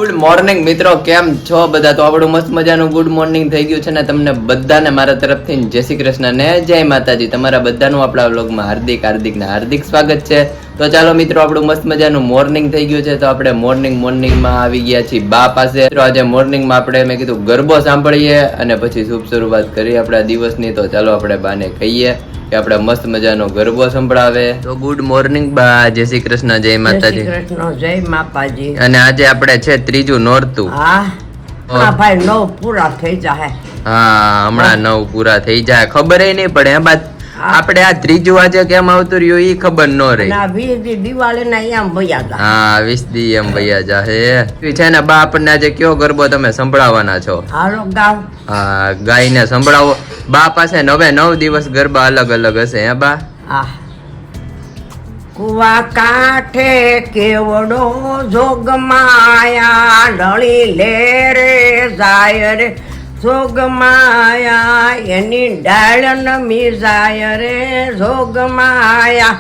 Good morning મિત્રો, કેમ છો બધા? તો આપણું મસ્ત મજાનું ગુડ મોર્નિંગ થઈ ગયું છે ને તમને બધાને મારા તરફથી જય શ્રી કૃષ્ણ ને જય માતાજી. તમારા બધાનું આપણા વ્લોગમાં હાર્દિક સ્વાગત છે. તો ચાલો મિત્રો, આપણું મસ્ત મજાનું મોર્નિંગ થઈ ગયું છે. તો આપણે મોર્નિંગમાં આવી ગયા છીએ બા પાસે. તો આજે મોર્નિંગમાં આપણે મેં કીધું ગરબો સાંભળીએ અને પછી શુભ શરૂઆત કરીએ આપણા દિવસની. તો ચાલો આપણે બાને કહીએ કે આપણે મસ્ત મજાનો ગરબો સંભળાવે. તો ગુડ મોર્નિંગ બા, જય શ્રી કૃષ્ણ, જય માતાજી. જય માતાજી. અને આજે આપણે છે ત્રીજું નોરતું. હા ભાઈ, 9 પૂરા થઈ જાય. હા, હમણાં 9 પૂરા થઈ જાય, ખબર નહીં પડે. એમાં આપણે આ ત્રીજું આજે કેમ આવતું રહ્યું એ ખબર ન રહી. 20 દી દિવાળી ના એમ ભૈયા જા. હા, 20 દી એમ ભૈયા જાહે છે ને. બા આપણને આજે કયો ગરબો તમે સંભળાવવાના છો? હાલો ગાવ. હા, ગાયને સંભળાવો. બા પાસે 9 દિવસ ગરબા અલગ અલગ હશે હે બા? હા. કુવા કાંઠે કેવડો જોગમાયા, લળી લે રે જાય રે જોગમાયા, એની ડાળ નમી જાય રે જોગમાયા,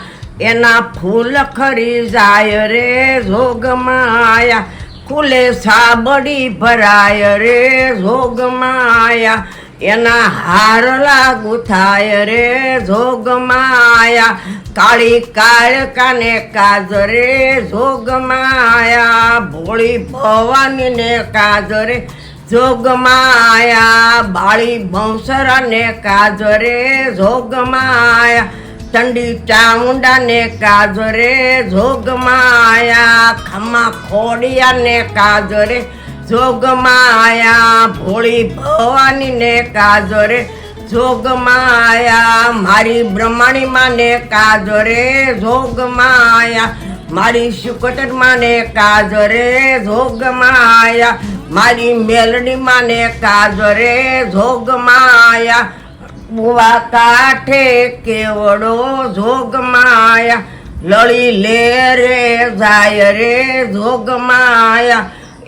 એના ફૂલ ખરી જાય રે જોગમાયા, ફૂલે સાબડી ભરાય રે જોગમાયા, એના હાર લાગુ થાય રે જોગમાયા, કાળી કાળકાને કાજરે જોગમાયા, ભોળી ભવાની ને કાજરે જોગમાયા, બાળી ભંસરાને કાજરે જોગમાયા, ચંડી ચામુંડાને કાજરે જોગમાયા, ખમા ખોડિયાને કાજરે જોગમાયા, ભોળી ભવાની ને કાજરે જોગમાયા, મારી બ્રહ્મણી માને કાજરે જોગમાયા, મારી શુકટર માને કાજરે જોગમાયા, મારી મેલડી માને કાજરે જોગમાયા, બુવા કાંઠે કેવડો જોગમાયા, લળી લે રે જાય રે જોગમાયા,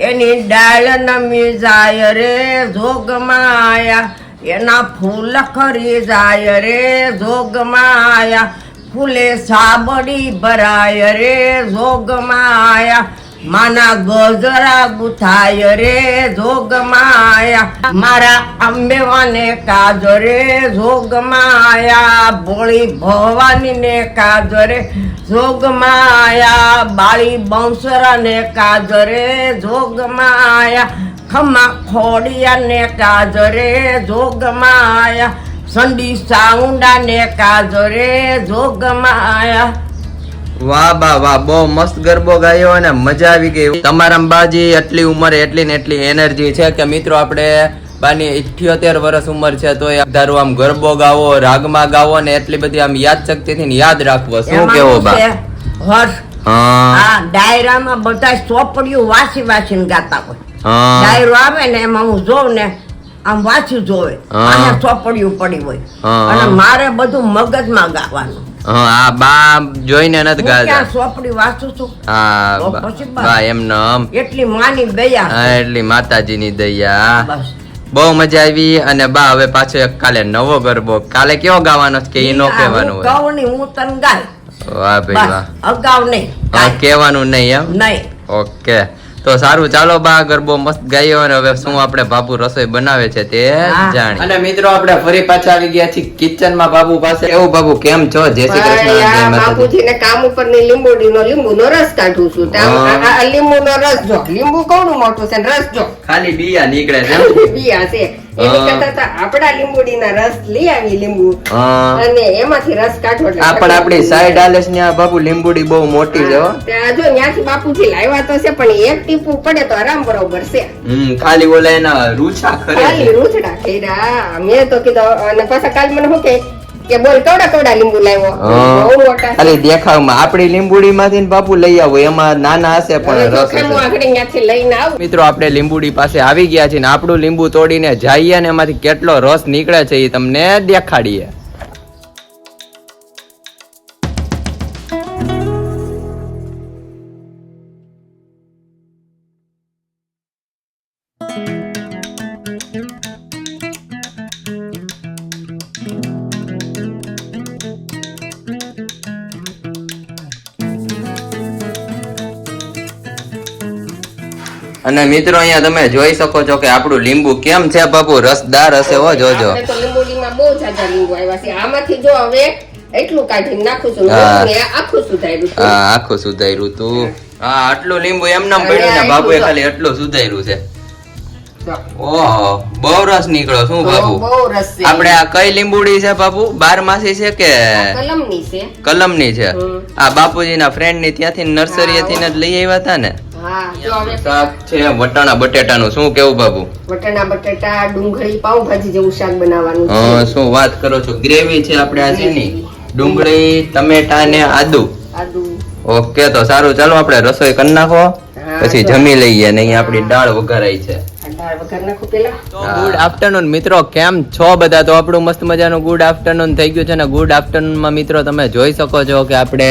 એની ડાળ નમી જાય રે જોગમાયા, એના ફૂલ ખરી જાય રે જોગમાયા, ફૂલે સાબડી ભરાય રે જોગમાયા, માના ગજરા ગુથાય રે જોગમાયા, મારા અંબેવાને કાજરે જોગમાયા, ભોળી ભવાની ને કાજરે જોગમાયા, બાળી બંસરાને કાજરે જોગમાયા, ખમા ખોડિયાને કાજરે જોગમાયા, સંડી સાઉન્ડાને કાજરે જોગમાયા. વાહ બા વાહ, બહુ મસ્ત ગરબો ગાયો અને મજા આવી ગઈ. તમારા બાજી એટલી ઉંમરે એટલી ને એટલી એનર્જી છે કે મિત્રો, આપણે બાની 78 વર્ષ ઉંમર છે તો ધારો આમ ગરબો ગાવો, રાગમાં ગાવો ને એટલી બધી આમ યાદ શક્તિથી યાદ રાખવો. શું કેવો બા? હા, ડાયરામાં બધા ચોપડીઓ વાંચીને ગાતા હોય. ડાયરો આવે ને એમાં હું જોઉં ને આમ વાંચ્યું જોવે, અને ચોપડીઓ પડી હોય, અને મારે બધું મગજમાં ગાવાનું. હા, બા જોઈને નથી ગાતા, ચોપડી વાંચું છું. હા બા, એમને એટલી માની દયા. હા, એટલી માતાજીની દયા. બસ બહુ મજા આવી. અને બા હવે પાછો એક કાલે નવો ગરબો, કાલે કેવો ગાવાનો છે કે એ નો કહેવાનું હોય? ગાવની હું તને ગાય. વાહ ભાઈ વાહ, અગાઉ નહીં કહેવાનું નહીં એમ? નહીં. ઓકે, તો સારું, ચાલો બા ગરબો મસ્ત ગાયો. અને હવે શું આપણે બાપુ રસોઈ બનાવે છે તે જાણી. અને મિત્રો, આપણે ફરી પાછા આવી ગયા છીએ કિચન માં બાબુ પાસે. એવું બાબુ, કેમ છો? જય શ્રી કૃષ્ણ. બાપુજી ને કામ ઉપર ની લીંબુ નો રસ કાઢું છું. લીંબુ નો રસ જો, લીંબુ કોનું મોટું છે, રસ જો ખાલી બીયા નીકળે છે. બીયા છે. એની કરતા આપડા લીંબુડી ના રસ લઈ આવી, લીંબુ અને એમાંથી રસ કાઢો. પણ આપડી સાઈડ આલેસ ને બાપુ લીંબુડી બહુ મોટી છે. ત્યાં જો ત્યાંથી બાપુજી લાવ્યા તો છે, પણ એક ટીપું પડે તો આરામ બરોબર છે. ખાલી ઓલા એના રૂછા ખરે, ખાલી રૂછડા ખેરા. મેં તો કીધું, અને પાછા કાલ મને શું કે બોલ કવડા લીંબુ લાવ્યો, બહુ મોટા. ખાલી દેખાવમાં આપડી લીંબુડી માંથી બાપુ લઈ આવો, એમાં નાના હશે પણ રસ ત્યાંથી લઈને આવું. મિત્રો, આપણે લીંબુડી પાસે આવી ગયા છીએ ને આપણું લીંબુ તોડીને જઈએ ને એમાંથી કેટલો રસ નીકળે છે એ તમને દેખાડીએ. અને મિત્રો અહીંયા તમે જોઈ શકો છો કે આપણું લીંબુ કેમ છે બાપુ, રસદાર હશે હો, જોજો. આપણે તો લીંબોડીમાં બહુ જાજા લીંબુ આવ્યા છે. આમાંથી જો હવે એટલું કાઢીને નાખું છું, હા. ને આખું સુધાર્યું છે. હા, આખું સુધાર્યું તું. હા, આટલું લીંબુ એમનેમ પડ્યું ને બાપુએ ખાલી એટલું સુધાર્યું છે. ઓહો, બહુ રસ નીકળ્યો શું બાપુ? બહુ રસ છે. આપણે આ કઈ લીંબુડી છે બાપુ? 12 માસી છે કે કલમની છે. કલમની છે? હમ. આ બાપુજીના ફ્રેન્ડ ની ત્યાંથી નર્સરીએથી જ લઈ આવ્યા હતા ને. હા, જો હવે શાક છે વટાણા બટેટાનું, શું કેવું બાપુ? વટાણા બટેટા ડુંગળી પાવભાજી જેવું શાક બનાવવાનું હા, છે. શું વાત કરો છો? ગ્રેવી છે આપણે આ શેની? ડુંગળી, ટમેટા ને આદુ. આદુ. ઓકે, તો સારું, ચાલો આપણે રસોઈ કરી નાખો, હા, પછી તો જમી લઈએ ને અહીંયા આપણી દાળ વઘારાઈ છે. આ દાળ વઘાર નાખું પેલા. ગુડ આફ્ટરનૂન મિત્રો, કેમ છો બધા? તો આપણું મસ્ત મજાનું ગુડ આફ્ટરનૂન થઈ ગયું છે ને ગુડ આફ્ટરનૂનમાં મિત્રો તમે જોઈ શકો છો કે આપણે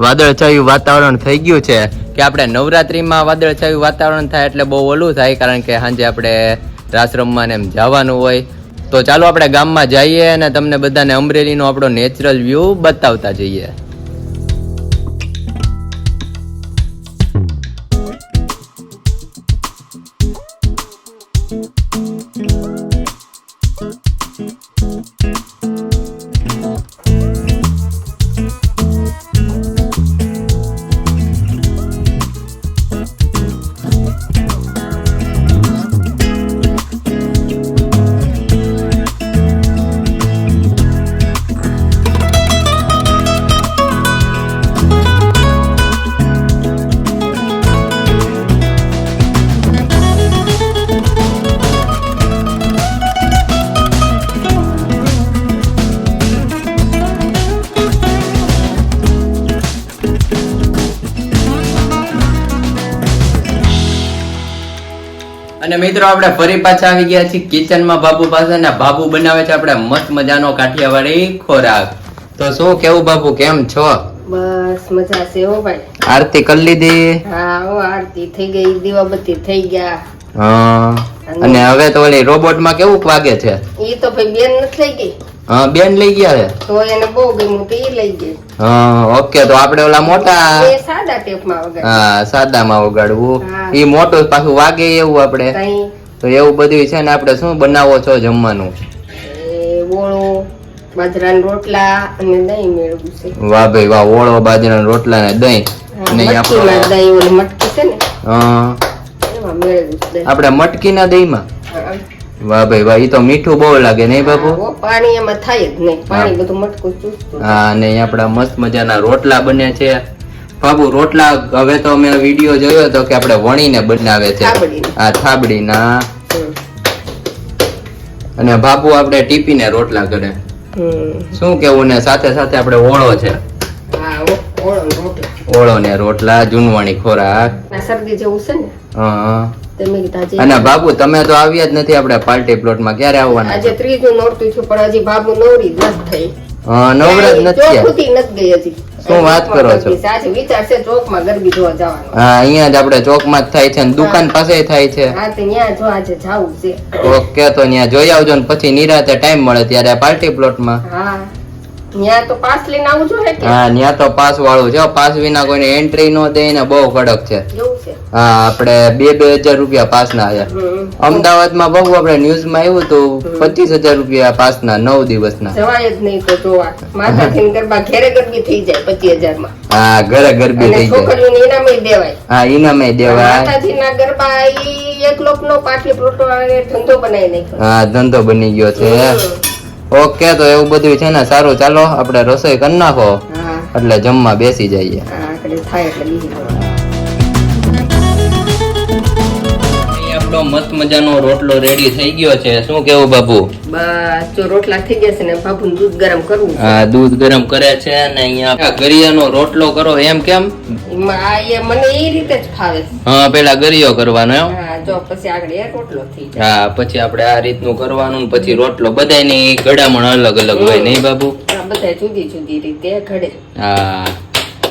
વાદળછાયું વાતાવરણ થઈ ગયું છે, કે આપણે નવરાત્રીમાં વાદળછાયું વાતાવરણ થાય એટલે બહુ ઓલું થાય, કારણ કે સાંજે આપણે રાસ રમવા ને એમ જવાનું હોય. તો ચાલો આપણે ગામમાં જઈએ અને તમને બધાને અમરેલીનો આપણો નેચરલ વ્યૂ બતાવતા જઈએ. અને મિત્રો આપણે ફરી પાછા આવી ગયા છીએ કિચનમાં બાબુ પાસે, ને બાબુ બનાવે છે આપણે મસ્ત મજાનો કાઠિયાવાડી ખોરાક. તો શું કેવું બાબુ, કેમ છો? બસ મજા છે હો ભાઈ. આરતી કરી લીધી? હા હો, આરતી થઈ ગઈ, દીવાબત્તી થઈ ગયા. હા, અને હવે તો ઓલી રોબોટ માં કેવું વાગે છે? ઈ તો ભાઈ બેન નથી લઈ ગઈ. હા, બેન લઈ ગયા છે. તો એને બહુ ગમ્યું તો ઈ લઈ ગઈ. હા, ઓકે, તો આપણે ઓલા મોટા એ સાદા ટેપમાં વગાડે. હા સાદામાં વગાડવું, હા. ઈ મોટું પાછું વાગે એવું આપણે. કઈ તો એવું બધું છે ને. આપણે શું બનાવો છો જમવાનું? એ ઓળો બાજરાના રોટલા અને દહીં મેળવું છે. વાહ ભાઈ વાહ, ઓળો બાજરાના રોટલા ને દહીં. હા, અને ઈ મટકીમાં આપણો દહીં ઓલી મટકી છે ને હા, એમાં મેળવું છે દહીં. આપણે મટકીના દહીંમાં. હા. વાહ ભાઈ વાહ, ઈ તો મીઠું બહુ લાગે નહીં બાપુ? હા, હો, પાણી એમાં થાય જ નહીં, પાણી બધું મટકું ચૂસતું. હા, અને અહીં આપણા મસ્ત મજાના રોટલા બન્યા છે બાબુ. રોટલા હવે તો મેં વિડીયો જોયો હતો કે આપણે વણીને બનાવે છે. થાબડીને. આ થાબડીના. હમ. અને બાબુ આપણે ટીપીને રોટલા કરે. હમ. શું કેવું? ને સાથે સાથે આપણે ઓળો છે, હા હો, ઓળો ને રોટલા. ઓળો ને રોટલા, જૂનવાણી ખોરાક. આ શરદી જેવું છે ને હા. તે મેં કીધું આજે અને બાબુ તમે તો આવ્યા જ નથી આપણે પાર્ટી પ્લોટમાં, ક્યારે આવવાના? આજે ત્રીજું નોરતું થયું પણ હજી બાબુ નવરી જ નથી થઈ. હા, નવરાત નથી થયા. ચોખુથી નથી ગઈ હજી. શું વાત કરો છો? આજે વિચાર છે ચોકમાં ગરબી જોવા જવાનો. હા, અહીંયા જ આપણે ચોકમાં જ થાય છે ને દુકાન પાસે થાય છે. હા તે ન્યા જો આજે જાવું છે. ઓકે, તો ત્યાં જોઈ આવજો ને પછી નિરાતે ટાઈમ મળે ત્યારે પાર્ટી પ્લોટમાં. હા ન્યા તો પાસ લઈને આવું જોઈએ કે હા, ત્યાં તો પાસ વાળું છે, પાસ વિના કોઈને એન્ટ્રી નો દે ને, બહુ કડક છે. એવું છે. હા, આપણે 2,000 રૂપિયા પાસ ના છે. અમદાવાદમાં બહુ આપણે ન્યૂઝમાં આવ્યું હતું 25,000 રૂપિયા પાસ ના 9 દિવસના. જવાય જ નહીં તો જોવા. માતાજીના ગરબા ઘેરે ગરબી થઈ જાય 25,000 માં. હા, ઘરે ગરબી અને થઈ જાય. છોકરીઓને ઇનામે દેવાય. હા, ઇનામે દેવાય. માતાજીના ગરબા ઈ એક લોકનો પાટલી પ્લોટો વાળાએ ધંધો બનાવી નાખ્યો. હા, ધંધો બની ગયો છે. ઓકે, તો એવું બધું છે ને. સારું, ચાલો આપણે રસોઈ કરી નાખો હા એટલે જમવા બેસી જઈએ. હા એટલે થાય એટલે બીજી વાર. આપણો મસ્ત મજાનો રોટલો રેડી થઈ ગયો છે. શું કેવું બાપુ? બસ જો રોટલા થઈ ગયા છે ને બાપુને દૂધ ગરમ કરવું છે. હા, દૂધ ગરમ કરે છે ને અહીંયા ગરિયાનો રોટલો કરો એમ કેમ? એમાં આ એ મને એ રીતે જ ફાવે છે. હા, પેલા ગરિયો કરવાનો એમ? હા જો પછી આગળ એ રોટલો થઈ જાય. હા, પછી આપણે આ રીતનું કરવાનું ને પછી રોટલો. બધાયની ગળામણ અલગ અલગ હોય નહીં બાબુ? આ બધા જુદી જુદી રીતે ઘડે. હા,